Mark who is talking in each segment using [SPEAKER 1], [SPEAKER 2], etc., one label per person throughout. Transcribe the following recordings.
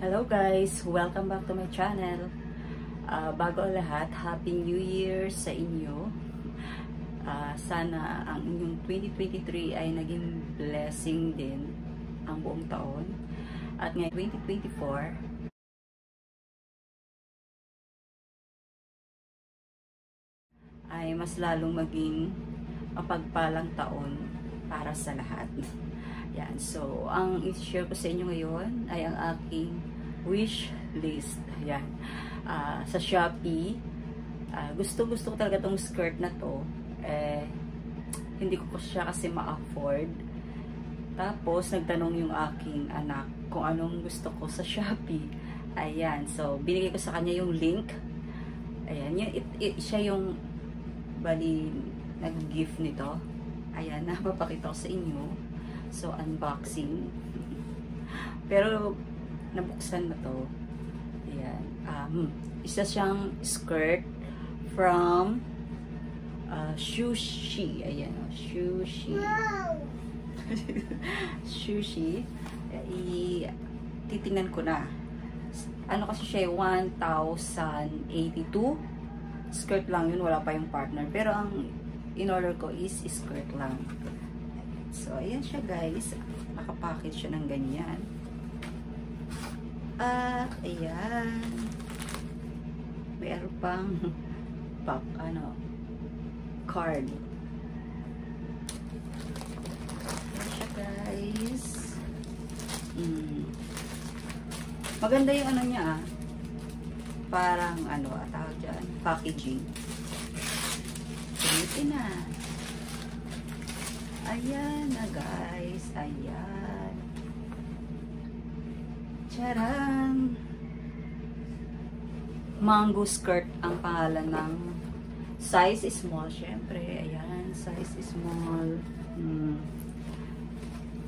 [SPEAKER 1] Hello guys! Welcome back to my channel. Bago ang lahat, Happy New Year sa inyo. Sana ang inyong 2023 ay naging blessing din ang buong taon. At ngayon 2024, ay mas lalong maging mapagpalang taon para sa lahat. Yan. So, ang i-share ko sa inyo ngayon ay ang aking wish list. Ayan. Sa Shopee. Gusto ko talaga tong skirt na to. Hindi ko siya kasi ma-afford. Tapos, nagtanong yung aking anak kung anong gusto ko sa Shopee. Ayan. So, binigay ko sa kanya yung link. Ayan. Siya yung bali nag-gift nito. Ayan. Napapakita ko sa inyo. So, unboxing. Pero, nabuksan na to. Ayan. Isa siyang skirt from Sushi. Ayan. Sushi. Sushi. Titingnan ko na. Ano kasi siya, 1,082. Skirt lang yun. Wala pa yung partner. Pero ang in-order ko is skirt lang. So, ayan siya guys. Nakapackage siya ng ganyan. At, ayan. Mayroon pang card. Ayan siya guys. Maganda yung ano niya parang tawag dyan, packaging. Pilitin na. Ayan na guys. Ayan. Charan! Mango skirt ang pangalan ng size small. Syempre. Ayan. Size small.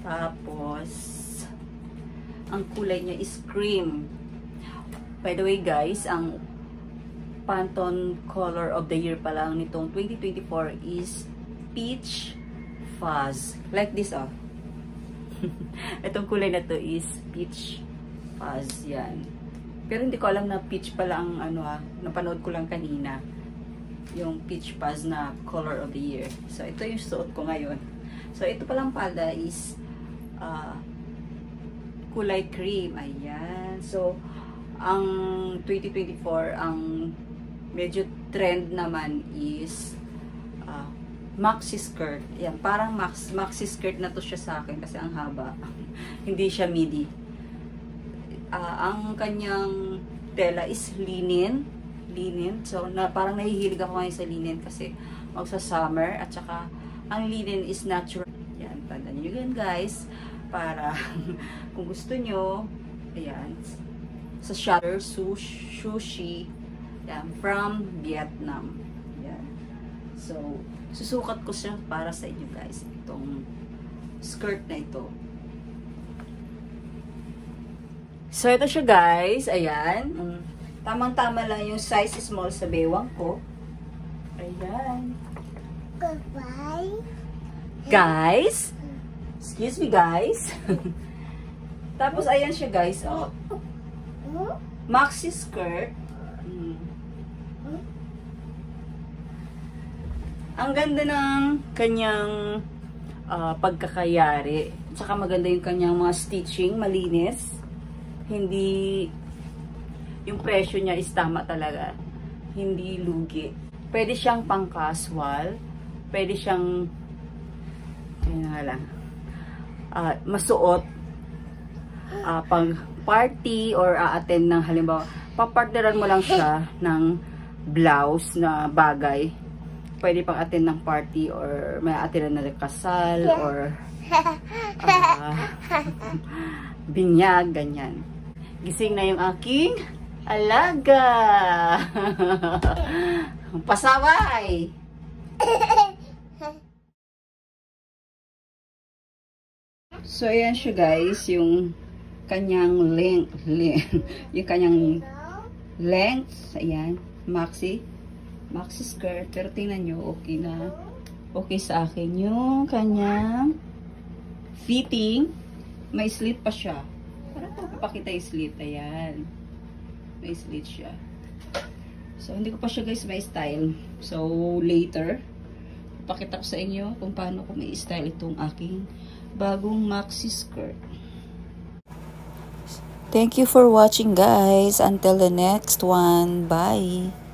[SPEAKER 1] Tapos ang kulay niya is cream. By the way guys, ang Pantone color of the year pa lang nitong 2024 is peach fuzz. Like this, oh. Itong kulay na to is peach fuzz. Yan. Pero hindi ko alam na peach pala ang napanood ko lang kanina. Yung peach fuzz na color of the year. So, ito yung suot ko ngayon. So, ito palang pala is kulay cream. Ayan. So, ang 2024, ang medyo trend naman is maxi skirt. Yan, parang maxi skirt na to siya sa akin kasi ang haba. Hindi siya midi. Ang kanyang tela is linen. So, parang nahihilig ako ngayon sa linen kasi magsa-summer at saka ang linen is natural. Yan, tandaan nyo yan guys. Para kung gusto nyo, ayan, sa Shutter Sushi, yan, from Vietnam. Yan. So, susukat ko siya para sa inyo guys. Itong skirt na ito. So, ito siya guys. Ayan. Tamang-tama lang yung size small sa bewang ko. Ayan.
[SPEAKER 2] Goodbye.
[SPEAKER 1] Guys. Excuse me guys. Tapos, ayan siya guys. Oh. Maxi skirt. Ang ganda ng kanyang pagkakayari. Tsaka maganda yung kanyang mga stitching, malinis. Hindi, yung presyo niya is tama talaga. Hindi lugi. Pwede siyang pang casual. Pwede siyang, masuot pang party or attend ng halimbawa. Papartneran mo lang siya ng blouse na bagay. Pwede pang attend ng party or may attend na kasal or binyag, ganyan. Gising na yung aking alaga. Pasaway! So, ayan siya guys, yung kanyang yung kanyang length, ayan, maxi skirt, pero tingnan nyo, okay sa akin yung kanyang fitting, may slit pa siya. Para papakita yung slit. Ayan. May slit siya. So, hindi ko pa siya guys may style. So, later, papakita ko sa inyo kung paano ko may style itong aking bagong maxi skirt. Thank you for watching guys. Until the next one. Bye!